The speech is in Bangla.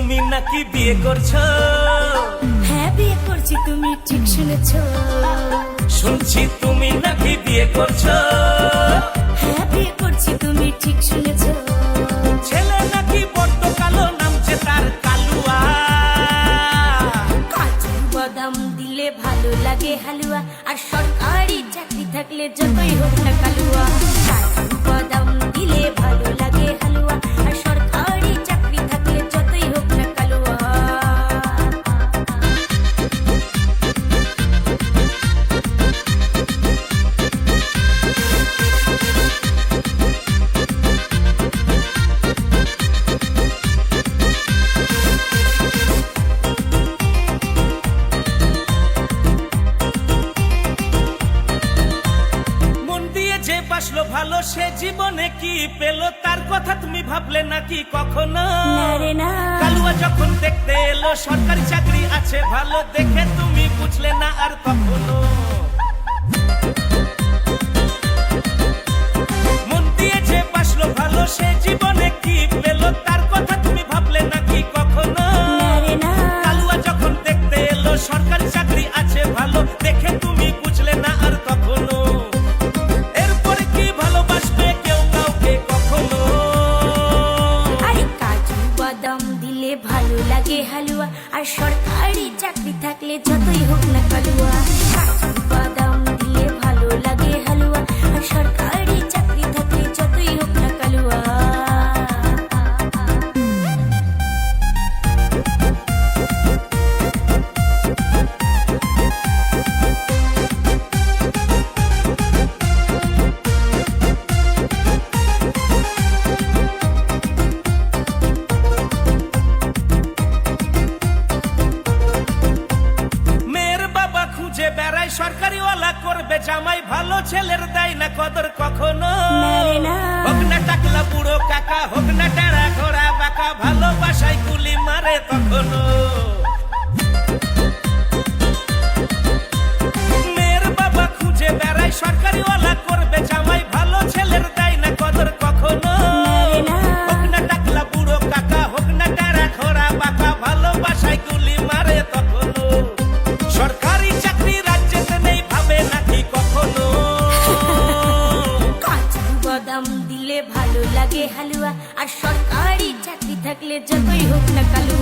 তুমি নাকি বিয়ে করছো? হ্যাঁ বিয়ে করছি, তুমি ঠিক শুনেছো। শুনছি তুমি নাকি বিয়ে করছো? হ্যাঁ বিয়ে করছি, তুমি ঠিক শুনেছো। ছেলে নাকি বড্ড কালো, নামছে তার কালুয়া। কাজু বাদাম দিলে ভালো লাগে হালুয়া, আর সরকারি চাকরি থাকলে যতই হোক না কালুয়া। কাজু বাদাম দিলে ভালো লাগে হালুয়া, আর সরকারি চাকরি থাকলে যতই হোক না কালুয়া। বাসলো ভালো, সে জীবনে কি পেলো তার কথা তুমি ভাবলে নাকি কখনো? কালুয়া যখন দেখতে এলো সরকারি চাকরি আছে ভালো, দেখে তুমি বুঝলে না আর কখনো। মন দিয়ে যে বাসলো ভালো, সে জীবনে কি পেলো তার কথা তুমি ভাবলে নাকি কখনো? কালুয়া যখন দেখতে এলো সরকারি চাকরি আছে ভালো, দেখে তুমি বুঝলে না আর কখনো। ভালো লাগে হালুয়া, আর সরকারি চাকরি থাকলে যতই হোক না কালুয়া। কাজু বাদাম দিলে ভালো লাগে হালুয়া, আর সরকারি চাকরি থাকলে যতই হোক না কালুয়া। বেড়াই সরকারিওয়ালা করবে জামাই, ভালো ছেলের দেয় না কদর কখনো। হোক না টাকলা বুড়ো কাকা, হোক না টেরা ঘোড়া বাঁকা, ভালোবাসায় গুলি মারে তখনো। মেয়ের বাবা খুঁজে বেড়াই সরকারিওয়ালা করবে জামাই, ভালো ছেলের দেয় না কদর কখনো। হোক না টাকলা বুড়ো কাকা, হোক না টেরা ঘোড়া বাঁকা, ভালোবাসায় গুলি মারে তখনো। সরকারি চাকরি রাজ্যেতে নেই ভাবে নাকি কখনো? কাজু বাদাম দিলে ভালো লাগে হালুয়া, আর সরকারি চাকরি থাকলে যতই হোক না কালুয়া।